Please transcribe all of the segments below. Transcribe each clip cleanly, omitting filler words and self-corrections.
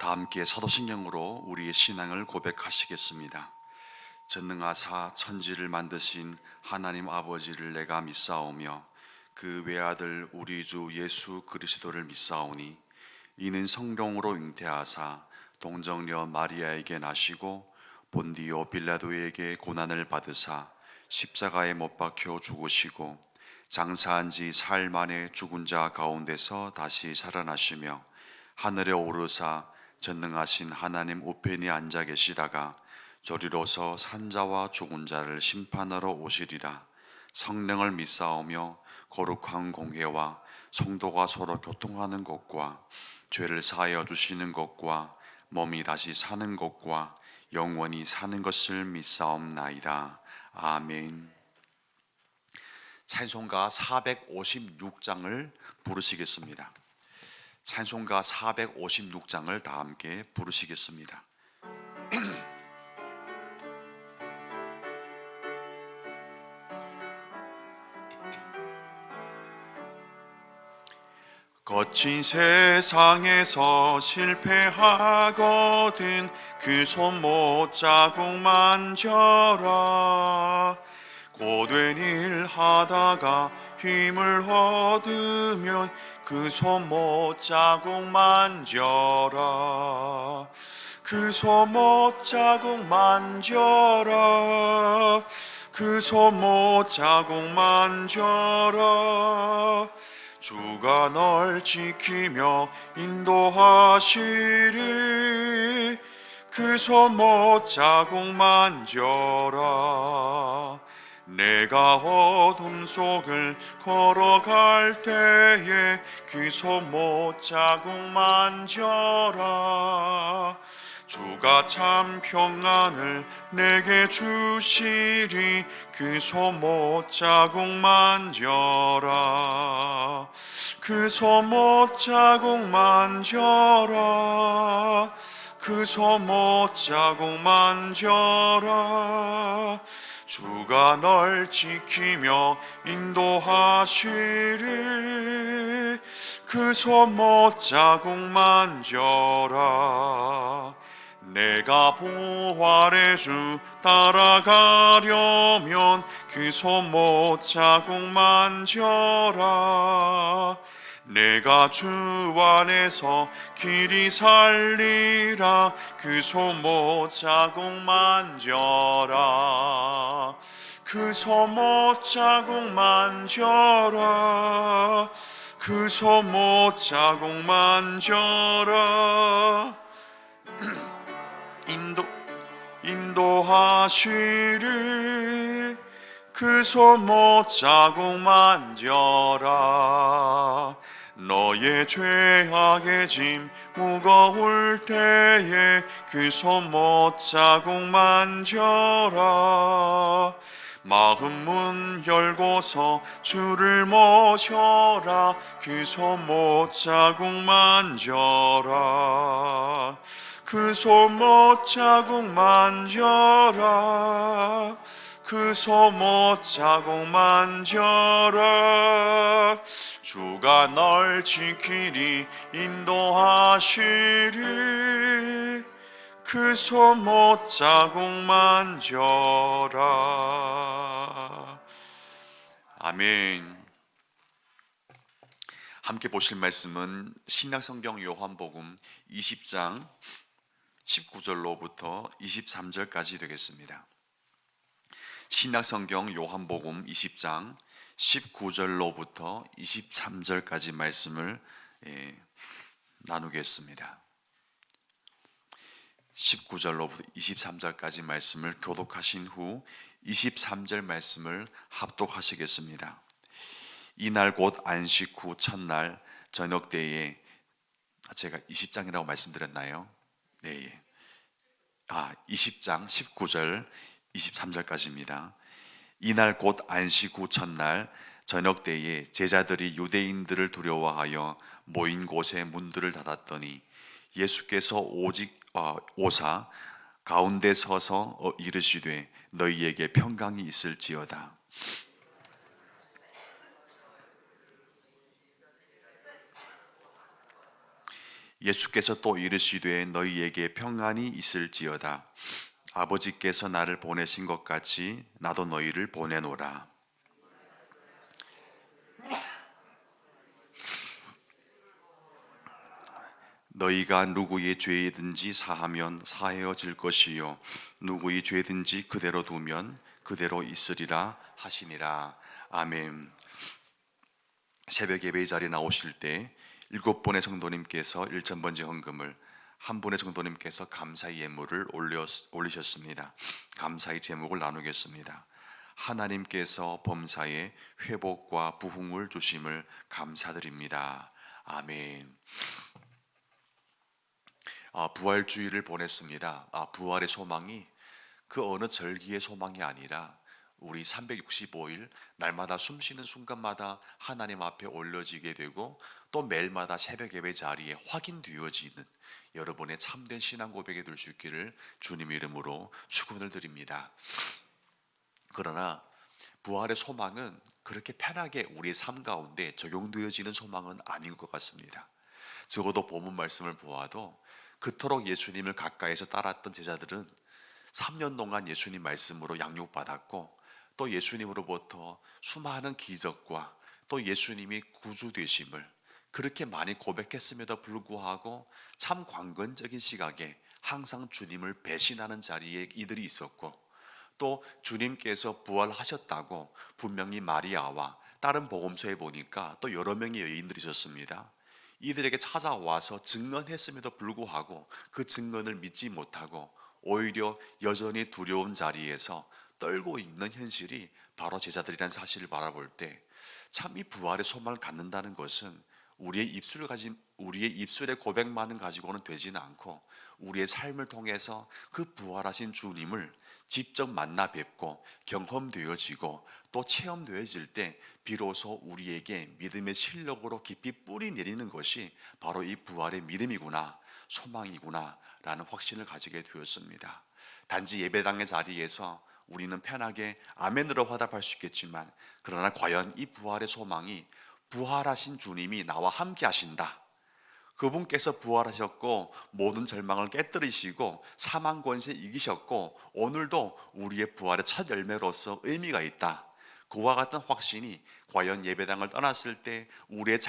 다 함께 사도신경으로 우리의 신앙을 고백하시겠습니다. 전능하사 천지를 만드신 하나님 아버지를 내가 믿사오며 그 외아들 우리 주 예수 그리스도를 믿사오니 이는 성령으로 잉태하사 동정녀 마리아에게 나시고 본디오 빌라도에게 고난을 받으사 십자가에 못 박혀 죽으시고 장사한 지 사흘 만에 죽은 자 가운데서 다시 살아나시며 하늘에 오르사 전능하신 하나님 우편에 앉아 계시다가 저리로서 산자와 죽은 자를 심판하러 오시리라. 성령을 믿사오며 거룩한 공회와 성도가 서로 교통하는 것과 죄를 사하여 주시는 것과 몸이 다시 사는 것과 영원히 사는 것을 믿사옵나이다. 아멘. 찬송가 456장을 부르시겠습니다. 찬송가 456장을 다 함께 부르시겠습니다. 거친 세상에서 실패하거든 그 손 못 자국 만져라. 고된 일 하다가 힘을 얻으면 그 손 못 자국 만져라. 그 손 못 자국 만져라. 그 손 못 자국 만져라. 주가 널 지키며 인도하시리. 그 손 못 자국 만져라. 내가 어둠 속을 걸어갈 때에 그 손 못 자국 만져라. 주가 참 평안을 내게 주시리. 그 손 못 자국 만져라. 그 손 못 자국 만져라. 그 손 못 자국 만져라. 주가 널 지키며 인도하시리. 그 손 못 자국 만져라. 내가 부활의 주 따라가려면 그 손 못 자국 만져라. 내가 주 안에서 길이 살리라. 그 손 못 자국 만져라. 그 손 못 자국 만져라. 그 손 못 자국 만져라. 인도하시리. 그 손 못 자국 만져라. 너의 죄악의 짐 무거울 때에 그 손 못 자국 만져라. 마음 문 열고서 주를 모셔라. 그 손 못 자국 만져라. 그 손 못 자국 만져라. 그 손 못 자국 만져라. 주가 널 지키리. 인도하시리. 그 손 못 자국 만져라. 아멘. 함께 보실 말씀은 신약성경 요한복음 20장 19절로부터 23절까지 되겠습니다. 신약성경 요한복음 20장 19절로부터 23절까지 말씀을 나누겠습니다. 19절로부터 23절까지 말씀을 교독하신 후 23절 말씀을 합독하시겠습니다. 이날 곧 안식 후 첫날 저녁 때에, 제가 20장이라고 말씀드렸나요? 네. 20장 19절 23절까지입니다. 이날 곧 안식 후 첫날 저녁 때에 제자들이 유대인들을 두려워하여 모인 곳에 문들을 닫았더니 예수께서 오사 가운데 서서 이르시되 너희에게 평강이 있을지어다. 예수께서 또 이르시되 너희에게 평안이 있을지어다. 아버지께서 나를 보내신 것 같이 나도 너희를 보내노라. 너희가 누구의 죄이든지 사하면 사하여질 것이요 누구의 죄든지 그대로 두면 그대로 있으리라 하시니라. 아멘. 새벽 예배 자리에 나오실 때 7분의 성도님께서 1,000번째 헌금을, 한 분의 성도님께서 감사의 예물을 올리셨습니다. 감사의 제목을 나누겠습니다. 하나님께서 범사에 회복과 부흥을 주심을 감사드립니다. 아멘. 부활주의를 보냈습니다. 부활의 소망이 그 어느 절기의 소망이 아니라 우리 365일 날마다 숨쉬는 순간마다 하나님 앞에 올려지게 되고 또 매일마다 새벽 예배 자리에 확인되어지는 여러분의 참된 신앙 고백이 될 수 있기를 주님 이름으로 축원을 드립니다. 그러나 부활의 소망은 그렇게 편하게 우리의 삶 가운데 적용되어지는 소망은 아닌 것 같습니다. 적어도 본문 말씀을 보아도 그토록 예수님을 가까이서 따랐던 제자들은 3년 동안 예수님 말씀으로 양육받았고 또 예수님으로부터 수많은 기적과 또 예수님이 구주 되심을 그렇게 많이 고백했음에도 불구하고 참 관건적인 시각에 항상 주님을 배신하는 자리에 이들이 있었고 또 주님께서 부활하셨다고 분명히 마리아와 다른 복음서에 보니까 또 여러 명의 여인들이 있었습니다. 이들에게 찾아와서 증언했음에도 불구하고 그 증언을 믿지 못하고 오히려 여전히 두려운 자리에서 떨고 있는 현실이 바로 제자들이라는 사실을 바라볼 때 참 이 부활의 소망을 갖는다는 것은 우리의 입술의 고백만은 가지고는 되지는 않고 우리의 삶을 통해서 그 부활하신 주님을 직접 만나 뵙고 경험되어지고 또 체험되어질 때 비로소 우리에게 믿음의 실력으로 깊이 뿌리 내리는 것이 바로 이 부활의 믿음이구나, 소망이구나 라는 확신을 가지게 되었습니다. 단지 예배당의 자리에서 우리는 편하게 아멘으로 화답할 수 있겠지만 그러나 과연 이 부활의 소망이 부활하신 주님이 나와 함께 하신다, 그분께서 부활하셨고 모든 절망을 깨뜨리시고 사망 권세 이기셨고 오늘도 우리의 부활의 첫 열매로서 의미가 있다, 그와 같은 확신이 과연 예배당을 떠났을 때 우리의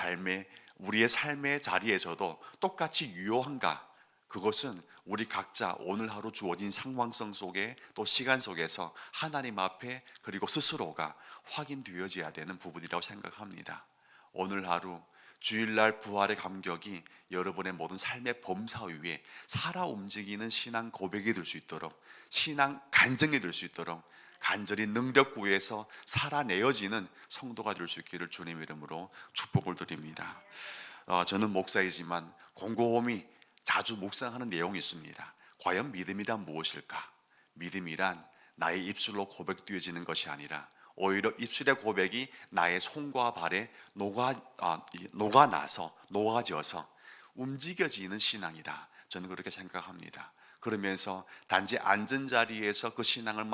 삶의 자리에서도 똑같이 유효한가? 그것은 우리 각자 오늘 하루 주어진 상황성 속에 또 시간 속에서 하나님 앞에 그리고 스스로가 확인되어져야 되는 부분이라고 생각합니다. 오늘 하루 주일날 부활의 감격이 여러분의 모든 삶의 범사 위에 살아 움직이는 신앙 고백이 될 수 있도록, 신앙 간증이 될 수 있도록 간절히 능력 구해서 살아내어지는 성도가 될 수 있기를 주님 이름으로 축복을 드립니다. 저는 목사이지만 곰곰이 자주 묵상하는 내용이 있습니다. 과연 믿음이란 무엇일까? 믿음이란 나의 입술로 고백되어지는 것이 아니라 오히려 입술의 고백이 나의 손과 발에 녹아져서 움직여지는 신앙이다. 저는 그렇게 생각합니다. 그러면서 단지 앉은 자리에서 그 신앙을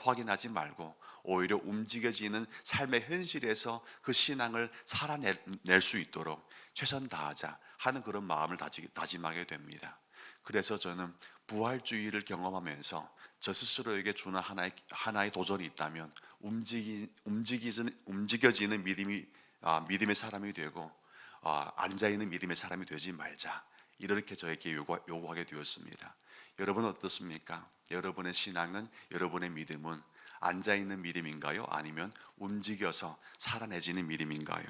확인하지 말고 오히려 움직여지는 삶의 현실에서 그 신앙을 살아낼 수 있도록 최선 다하자 하는 그런 마음을 다짐하게 됩니다. 그래서 저는 부활주의를 경험하면서 저 스스로에게 주는 하나의 도전이 있다면 움직여지는 믿음의 사람이 되고 앉아있는 믿음의 사람이 되지 말자, 이렇게 저에게 요구하게 되었습니다. 여러분은 어떻습니까? 여러분의 신앙은, 여러분의 믿음은 앉아있는 믿음인가요? 아니면 움직여서 살아내지는 믿음인가요?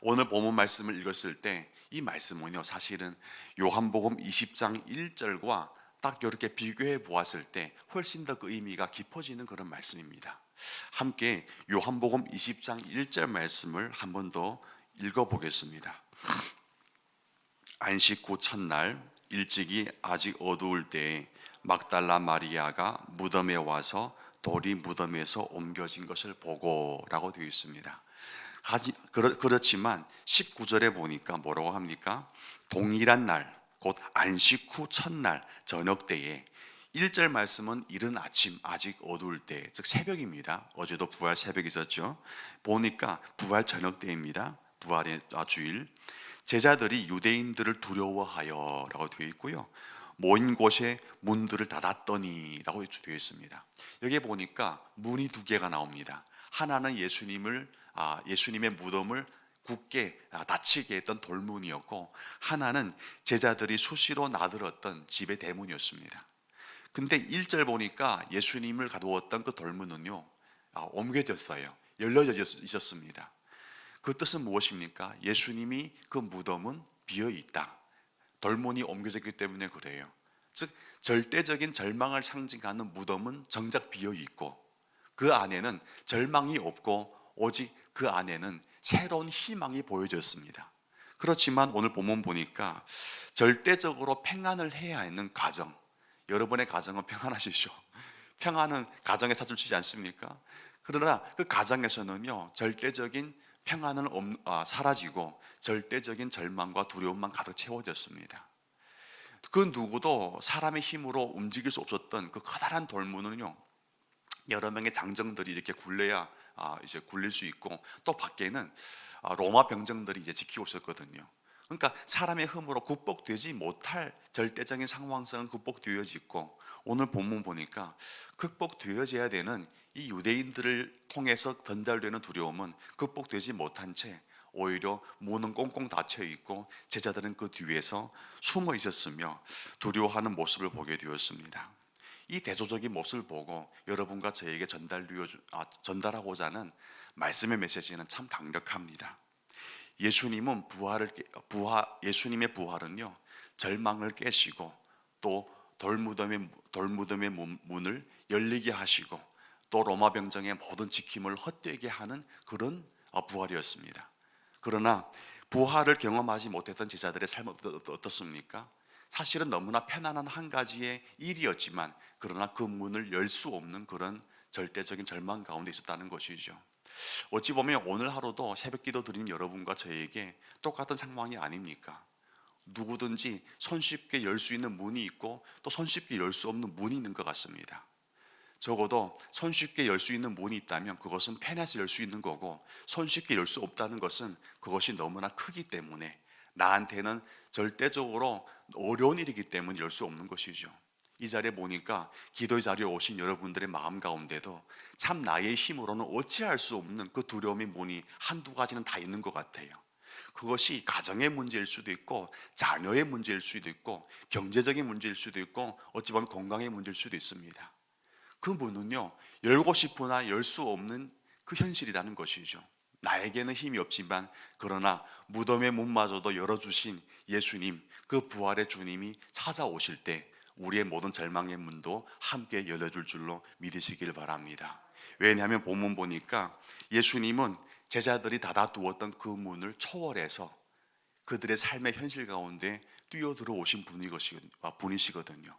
오늘 본문 말씀을 읽었을 때 이 말씀은요, 사실은 요한복음 20장 1절과 딱 이렇게 비교해 보았을 때 훨씬 더 그 의미가 깊어지는 그런 말씀입니다. 함께 요한복음 20장 1절 말씀을 한 번 더 읽어보겠습니다. 안식 후 첫날 일찍이 아직 어두울 때에 막달라 마리아가 무덤에 와서 돌이 무덤에서 옮겨진 것을 보고 라고 되어 있습니다. 그렇지만 19절에 보니까 뭐라고 합니까? 동일한 날, 곧 안식 후 첫날 저녁 때에 1절 말씀은 이른 아침 아직 어두울 때, 즉 새벽입니다. 어제도 부활 새벽이 있었죠. 보니까 부활 저녁 때입니다. 부활의 주일. 제자들이 유대인들을 두려워하여라고 되어 있고요. 모인 곳에 문들을 닫았더니라고 되어 있습니다. 여기 보니까 문이 두 개가 나옵니다. 하나는 예수님의 무덤을 굳게 닫히게 했던 돌문이었고, 하나는 제자들이 수시로 나들었던 집의 대문이었습니다. 근데 1절 보니까 예수님을 가두었던 그 돌문은요, 옮겨졌어요. 열려져 있었습니다. 그 뜻은 무엇입니까? 예수님이 그 무덤은 비어 있다. 돌문이 옮겨졌기 때문에 그래요. 즉 절대적인 절망을 상징하는 무덤은 정작 비어 있고, 그 안에는 절망이 없고 오직 그 안에는 새로운 희망이 보여졌습니다. 그렇지만 오늘 본문 보니까 절대적으로 평안을 해야 하는 가정, 여러분의 가정은 평안하시죠? 평안은 가정에 찾을지 않습니까? 그러나 그 가정에서는요, 절대적인 평안은 사라지고 절대적인 절망과 두려움만 가득 채워졌습니다. 그 누구도 사람의 힘으로 움직일 수 없었던 그 커다란 돌문은요, 여러 명의 장정들이 이렇게 굴려야 이제 굴릴 수 있고, 또 밖에는 로마 병정들이 이제 지키고 있었거든요. 그러니까 사람의 힘으로 극복되지 못할 절대적인 상황성은 극복되어지고, 오늘 본문 보니까 극복되어져야 되는 이 유대인들을 통해서 전달되는 두려움은 극복되지 못한 채 오히려 문은 꽁꽁 닫혀 있고 제자들은 그 뒤에서 숨어 있었으며 두려워하는 모습을 보게 되었습니다. 이 대조적인 모습을 보고 여러분과 저에게 전달하고자 하는 말씀의 메시지는 참 강력합니다. 예수님의 부활은요, 절망을 깨시고 또 돌무덤의 문을 열리게 하시고 또 로마 병정의 모든 지킴을 헛되게 하는 그런 부활이었습니다. 그러나 부활을 경험하지 못했던 제자들의 삶은 어떻습니까? 사실은 너무나 편안한 한 가지의 일이었지만, 그러나 그 문을 열 수 없는 그런 절대적인 절망 가운데 있었다는 것이죠. 어찌 보면 오늘 하루도 새벽기도 드리는 여러분과 저에게 똑같은 상황이 아닙니까? 누구든지 손쉽게 열 수 있는 문이 있고 또 손쉽게 열 수 없는 문이 있는 것 같습니다. 적어도 손쉽게 열 수 있는 문이 있다면 그것은 편해서 열 수 있는 거고, 손쉽게 열 수 없다는 것은 그것이 너무나 크기 때문에 나한테는 절대적으로 어려운 일이기 때문에 열 수 없는 것이죠. 이 자리에 보니까 기도의 자리에 오신 여러분들의 마음 가운데도 참 나의 힘으로는 어찌할 수 없는 그 두려움의 문이 한두 가지는 다 있는 것 같아요. 그것이 가정의 문제일 수도 있고 자녀의 문제일 수도 있고 경제적인 문제일 수도 있고 어찌 보면 건강의 문제일 수도 있습니다. 그 문은요, 열고 싶으나 열 수 없는 그 현실이라는 것이죠. 나에게는 힘이 없지만 그러나 무덤의 문마저도 열어주신 예수님, 그 부활의 주님이 찾아오실 때 우리의 모든 절망의 문도 함께 열려줄 줄로 믿으시길 바랍니다. 왜냐하면 본문 보니까 예수님은 제자들이 닫아두었던 그 문을 초월해서 그들의 삶의 현실 가운데 뛰어들어 오신 분이시거든요.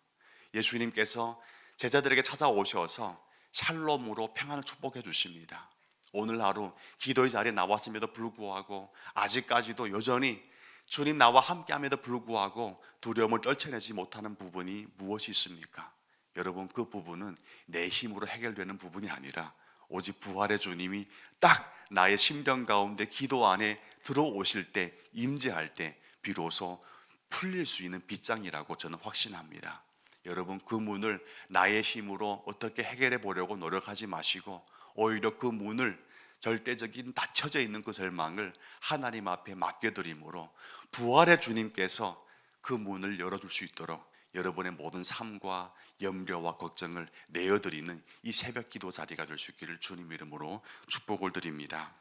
예수님께서 제자들에게 찾아오셔서 샬롬으로 평안을 축복해 주십니다. 오늘 하루 기도의 자리에 나왔음에도 불구하고 아직까지도 여전히 주님 나와 함께함에도 불구하고 두려움을 떨쳐내지 못하는 부분이 무엇이 있습니까? 여러분, 그 부분은 내 힘으로 해결되는 부분이 아니라 오직 부활의 주님이 딱 나의 심령 가운데 기도 안에 들어오실 때, 임재할 때 비로소 풀릴 수 있는 빗장이라고 저는 확신합니다. 여러분, 그 문을 나의 힘으로 어떻게 해결해 보려고 노력하지 마시고 오히려 그 문을, 절대적인 닫혀져 있는 그 절망을 하나님 앞에 맡겨드림으로 부활의 주님께서 그 문을 열어줄 수 있도록 여러분의 모든 삶과 염려와 걱정을 내어드리는 이 새벽 기도 자리가 될 수 있기를 주님 이름으로 축복을 드립니다.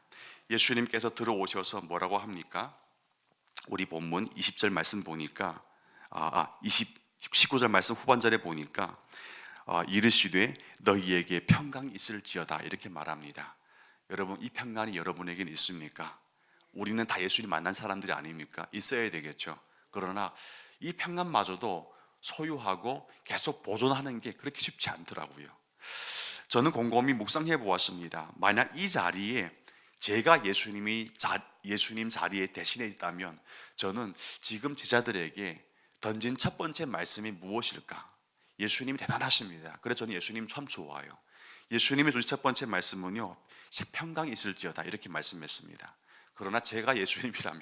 예수님께서 들어오셔서 뭐라고 합니까? 우리 본문 20절 말씀 보니까 19절 말씀 후반절에 보니까 이르시되 너희에게 평강이 있을지어다 이렇게 말합니다. 여러분, 이 평강이 여러분에게는 있습니까? 우리는 다 예수님 만난 사람들이 아닙니까? 있어야 되겠죠. 그러나 이 평강마저도 소유하고 계속 보존하는 게 그렇게 쉽지 않더라고요. 저는 곰곰이 묵상해 보았습니다. 만약 이 자리에 제가 예수님 자리에 대신해 있다면 저는 지금 제자들에게 던진 첫 번째 말씀이 무엇일까? 예수님이 대단하십니다. 그래서 저는 예수님 참 좋아요. 예수님의 첫 번째 말씀은요, 평강이 있을지어다 이렇게 말씀했습니다. 그러나 제가 예수님이라면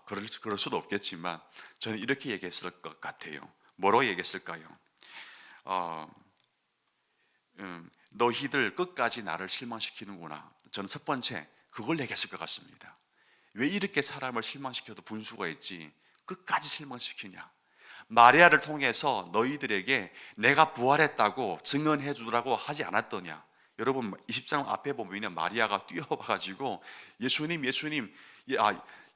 그럴 수도 없겠지만 저는 이렇게 얘기했을 것 같아요. 뭐라고 얘기했을까요? 너희들 끝까지 나를 실망시키는구나. 저는 첫 번째 그걸 얘기했을 것 같습니다. 왜 이렇게 사람을 실망시켜도 분수가 있지 끝까지 실망시키냐? 마리아를 통해서 너희들에게 내가 부활했다고 증언해 주라고 하지 않았더냐? 여러분 20장 앞에 보면 마리아가 뛰어와가지고 예수님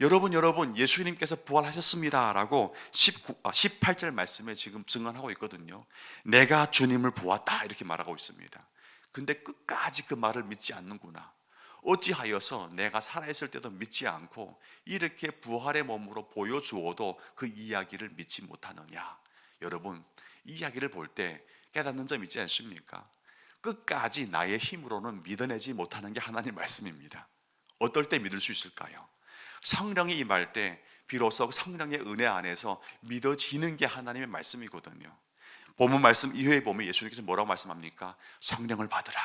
여러분 예수님께서 부활하셨습니다 라고 18절 말씀에 지금 증언하고 있거든요. 내가 주님을 보았다 이렇게 말하고 있습니다. 근데 끝까지 그 말을 믿지 않는구나. 어찌하여서 내가 살아있을 때도 믿지 않고 이렇게 부활의 몸으로 보여주어도 그 이야기를 믿지 못하느냐. 여러분 이 이야기를 볼 때 깨닫는 점 있지 않습니까? 끝까지 나의 힘으로는 믿어내지 못하는 게 하나님의 말씀입니다. 어떨 때 믿을 수 있을까요? 성령이 임할 때 비로소 성령의 은혜 안에서 믿어지는 게 하나님의 말씀이거든요. 본문 말씀 이후에 보면 예수님께서 뭐라고 말씀합니까? 성령을 받으라.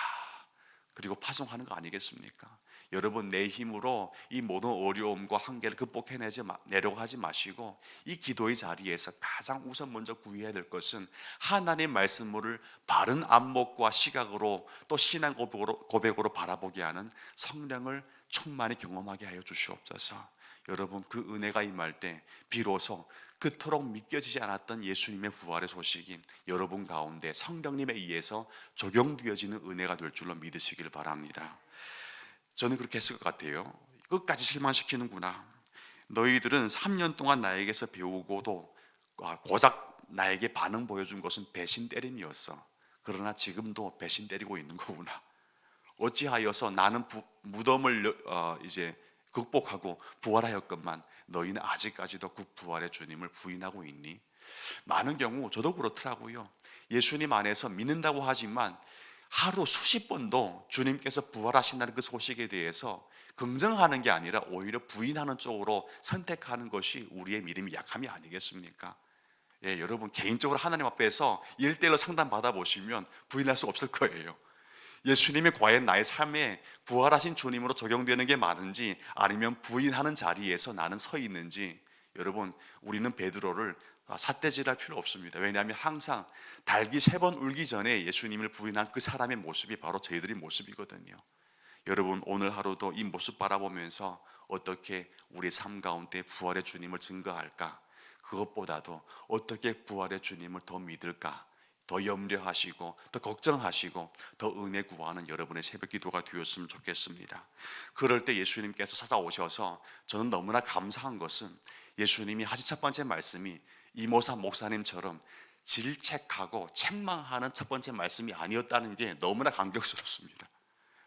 그리고 파송하는 거 아니겠습니까? 여러분 내 힘으로 이 모든 어려움과 한계를 극복해내려고 하지 마시고 이 기도의 자리에서 가장 우선 먼저 구해야 될 것은 하나님의 말씀을 바른 안목과 시각으로 또 신앙 고백으로 바라보게 하는 성령을 충만히 경험하게 하여 주시옵소서. 여러분 그 은혜가 임할 때 비로소 그토록 믿겨지지 않았던 예수님의 부활의 소식이 여러분 가운데 성령님에 의해서 적용되어지는 은혜가 될 줄로 믿으시길 바랍니다. 저는 그렇게 했을 것 같아요. 끝까지 실망시키는구나. 너희들은 3년 동안 나에게서 배우고도 고작 나에게 반응 보여준 것은 배신 때림이었어. 그러나 지금도 배신 때리고 있는 거구나. 어찌하여서 나는 무덤을 이제 극복하고 부활하였건만 너희는 아직까지도 그 부활의 주님을 부인하고 있니? 많은 경우 저도 그렇더라고요. 예수님 안에서 믿는다고 하지만 하루 수십 번도 주님께서 부활하신다는 그 소식에 대해서 긍정하는 게 아니라 오히려 부인하는 쪽으로 선택하는 것이 우리의 믿음의 약함이 아니겠습니까? 예, 여러분 개인적으로 하나님 앞에서 1대1로 상담 받아보시면 부인할 수 없을 거예요. 예수님의 과연 나의 삶에 부활하신 주님으로 적용되는 게 많은지 아니면 부인하는 자리에서 나는 서 있는지. 여러분 우리는 베드로를 삿대질할 필요 없습니다. 왜냐하면 항상 닭이 3번 울기 전에 예수님을 부인한 그 사람의 모습이 바로 저희들의 모습이거든요. 여러분 오늘 하루도 이 모습 바라보면서 어떻게 우리 삶 가운데 부활의 주님을 증거할까? 그것보다도 어떻게 부활의 주님을 더 믿을까? 더 염려하시고 더 걱정하시고 더 은혜 구하는 여러분의 새벽 기도가 되었으면 좋겠습니다. 그럴 때 예수님께서 찾아오셔서 저는 너무나 감사한 것은 예수님이 하신 첫 번째 말씀이 이모사 목사님처럼 질책하고 책망하는 첫 번째 말씀이 아니었다는 게 너무나 감격스럽습니다.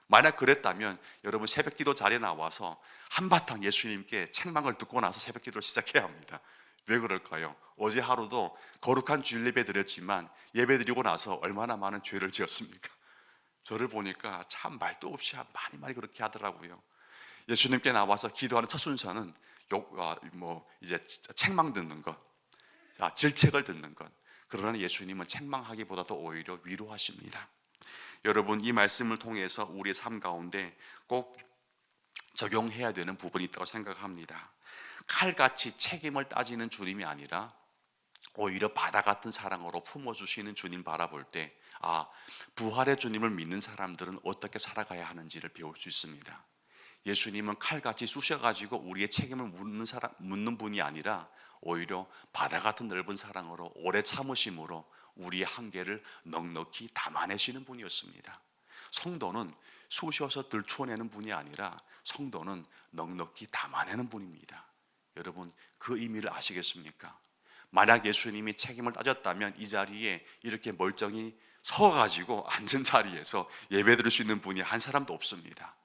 만약 그랬다면 여러분 새벽 기도 자리에 나와서 한바탕 예수님께 책망을 듣고 나서 새벽 기도를 시작해야 합니다. 왜 그럴까요? 어제 하루도 거룩한 주일 예배 드렸지만 예배 드리고 나서 얼마나 많은 죄를 지었습니까? 저를 보니까 참 말도 없이 많이 그렇게 하더라고요. 예수님께 나와서 기도하는 첫 순서는 이제 책망 듣는 것, 질책을 듣는 것. 그러나 예수님은 책망하기보다도 오히려 위로하십니다. 여러분 이 말씀을 통해서 우리의 삶 가운데 꼭 적용해야 되는 부분이 있다고 생각합니다. 칼같이 책임을 따지는 주님이 아니라 오히려 바다 같은 사랑으로 품어주시는 주님 바라볼 때 부활의 주님을 믿는 사람들은 어떻게 살아가야 하는지를 배울 수 있습니다. 예수님은 칼같이 쑤셔가지고 우리의 책임을 묻는 분이 아니라 오히려 바다 같은 넓은 사랑으로 오래 참으심으로 우리의 한계를 넉넉히 담아내시는 분이었습니다. 성도는 쑤셔서 들추어내는 분이 아니라 성도는 넉넉히 담아내는 분입니다. 여러분 그 의미를 아시겠습니까? 만약 예수님이 책임을 따졌다면 이 자리에 이렇게 멀쩡히 서가지고 앉은 자리에서 예배 드릴 수 있는 분이 한 사람도 없습니다.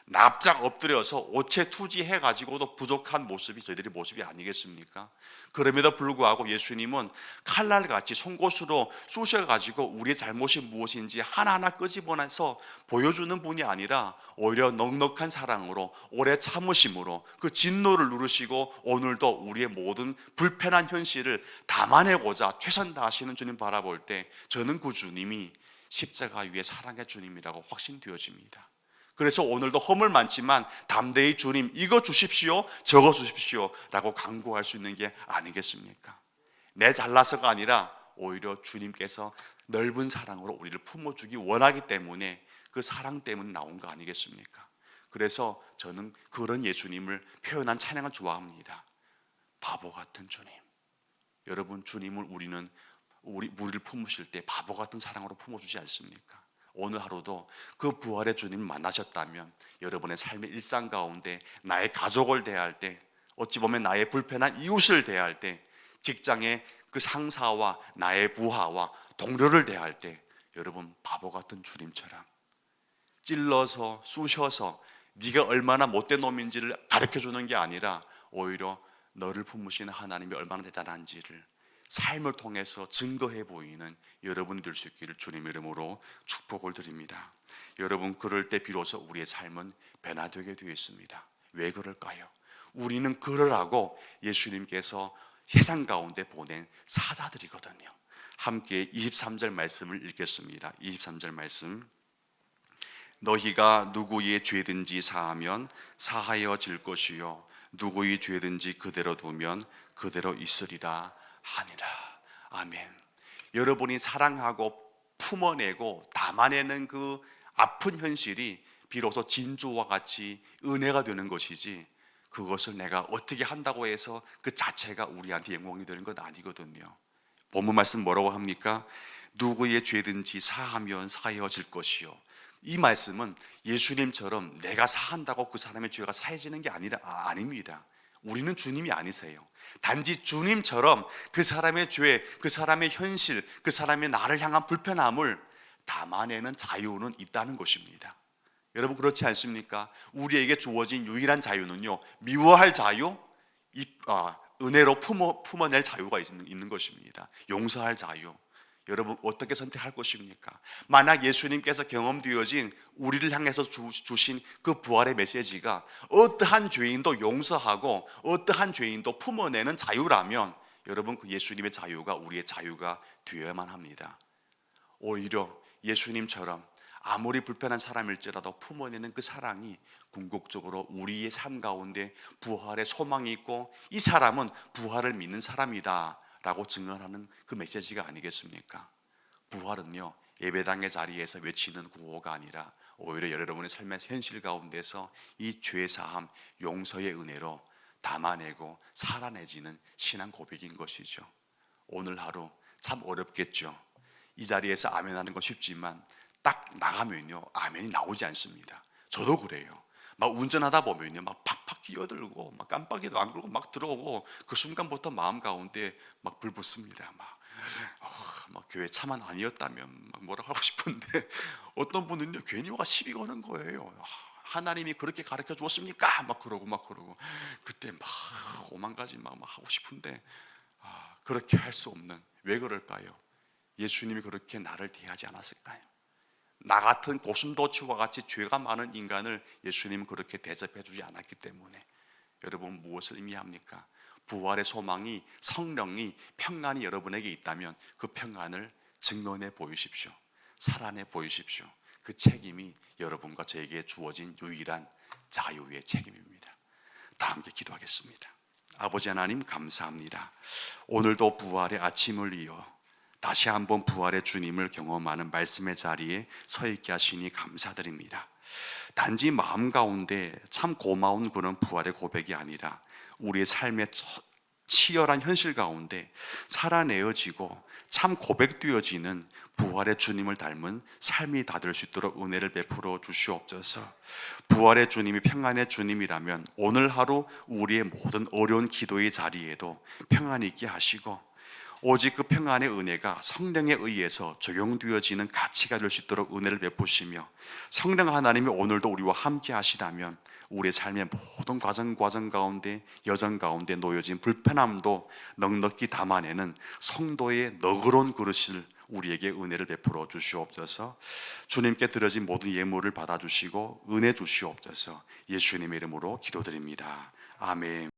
납작 엎드려서 오체투지해가지고도 부족한 모습이 저희들의 모습이 아니겠습니까? 그럼에도 불구하고 예수님은 칼날같이 송곳으로 쑤셔가지고 우리의 잘못이 무엇인지 하나하나 끄집어내서 보여주는 분이 아니라 오히려 넉넉한 사랑으로 오래 참으심으로 그 진노를 누르시고 오늘도 우리의 모든 불편한 현실을 담아내고자 최선 다하시는 주님 바라볼 때 저는 그 주님이 십자가 위에 사랑의 주님이라고 확신되어집니다. 그래서 오늘도 허물 많지만 담대히 주님 이거 주십시오, 저거 주십시오 라고 간구할 수 있는 게 아니겠습니까? 내 잘나서가 아니라 오히려 주님께서 넓은 사랑으로 우리를 품어주기 원하기 때문에 그 사랑 때문에 나온 거 아니겠습니까? 그래서 저는 그런 예수님을 표현한 찬양을 좋아합니다. 바보 같은 주님. 여러분, 주님을 우리를 품으실 때 바보 같은 사랑으로 품어주지 않습니까? 오늘 하루도 그 부활의 주님을 만나셨다면 여러분의 삶의 일상 가운데 나의 가족을 대할 때, 어찌 보면 나의 불편한 이웃을 대할 때, 직장의 그 상사와 나의 부하와 동료를 대할 때 여러분 바보 같은 주님처럼 찔러서 쑤셔서 네가 얼마나 못된 놈인지를 가르쳐주는 게 아니라 오히려 너를 품으시는 하나님이 얼마나 대단한지를 삶을 통해서 증거해 보이는 여러분이 될 수 있기를 주님의 이름으로 축복을 드립니다. 여러분, 그럴 때 비로소 우리의 삶은 변화되게 되어 있습니다. 왜 그럴까요? 우리는 그러라고 예수님께서 세상 가운데 보낸 사자들이거든요. 함께 23절 말씀을 읽겠습니다. 23절 말씀. 너희가 누구의 죄든지 사하면 사하여질 것이요 누구의 죄든지 그대로 두면 그대로 있으리라 하니라. 아멘. 여러분이 사랑하고 품어내고 담아내는 그 아픈 현실이 비로소 진주와 같이 은혜가 되는 것이지, 그것을 내가 어떻게 한다고 해서 그 자체가 우리한테 영광이 되는 건 아니거든요. 본문 말씀 뭐라고 합니까? 누구의 죄든지 사하면 사해질 것이요. 이 말씀은 예수님처럼 내가 사한다고 그 사람의 죄가 사해지는 게 아닙니다. 우리는 주님이 아니세요. 단지 주님처럼 그 사람의 죄, 그 사람의 현실, 그 사람의 나를 향한 불편함을 담아내는 자유는 있다는 것입니다. 여러분, 그렇지 않습니까? 우리에게 주어진 유일한 자유는요, 미워할 자유, 은혜로 품어낼 자유가 있는 것입니다. 용서할 자유. 여러분, 어떻게 선택할 것입니까? 만약 예수님께서 경험되어진 우리를 향해서 주신 그 부활의 메시지가 어떠한 죄인도 용서하고 어떠한 죄인도 품어내는 자유라면 여러분, 그 예수님의 자유가 우리의 자유가 되어야만 합니다. 오히려 예수님처럼 아무리 불편한 사람일지라도 품어내는 그 사랑이 궁극적으로 우리의 삶 가운데 부활의 소망이 있고, 이 사람은 부활을 믿는 사람이다 라고 증언하는 그 메시지가 아니겠습니까? 부활은요, 예배당의 자리에서 외치는 구호가 아니라 오히려 여러분의 삶의 현실 가운데서 이 죄사함, 용서의 은혜로 담아내고 살아내지는 신앙 고백인 것이죠. 오늘 하루 참 어렵겠죠. 이 자리에서 아멘 하는 건 쉽지만 딱 나가면요, 아멘이 나오지 않습니다. 저도 그래요. 막 운전하다 보면요, 막 팍팍 끼어들고 막 깜빡이도 안 끄고 막 들어오고, 그 순간부터 마음 가운데 막 불붙습니다. 막 교회 차만 아니었다면 막 뭐라 하고 싶은데, 어떤 분은요 괜히 와 시비 거는 거예요. 하나님이 그렇게 가르쳐 주었습니까? 막 그러고 그때 막 오만 가지 막 하고 싶은데 그렇게 할 수 없는, 왜 그럴까요? 예수님이 그렇게 나를 대하지 않았을까요? 나 같은 고슴도치와 같이 죄가 많은 인간을 예수님은 그렇게 대접해 주지 않았기 때문에. 여러분, 무엇을 의미합니까? 부활의 소망이, 성령이, 평안이 여러분에게 있다면 그 평안을 증언해 보이십시오. 살아내 보이십시오. 그 책임이 여러분과 저에게 주어진 유일한 자유의 책임입니다. 다 함께 기도하겠습니다. 아버지 하나님, 감사합니다. 오늘도 부활의 아침을 이어 다시 한번 부활의 주님을 경험하는 말씀의 자리에 서 있게 하시니 감사드립니다. 단지 마음 가운데 참 고마운 그런 부활의 고백이 아니라 우리의 삶의 치열한 현실 가운데 살아내어지고 참 고백되어지는 부활의 주님을 닮은 삶이 다 될 수 있도록 은혜를 베풀어 주시옵소서. 부활의 주님이 평안의 주님이라면 오늘 하루 우리의 모든 어려운 기도의 자리에도 평안이 있게 하시고, 오직 그 평안의 은혜가 성령에 의해서 적용되어지는 가치가 될 수 있도록 은혜를 베푸시며, 성령 하나님이 오늘도 우리와 함께 하시다면 우리의 삶의 모든 과정 가운데, 여정 가운데 놓여진 불편함도 넉넉히 담아내는 성도의 너그러운 그릇을 우리에게 은혜를 베풀어 주시옵소서. 주님께 드려진 모든 예물을 받아주시고 은혜 주시옵소서. 예수님의 이름으로 기도드립니다. 아멘.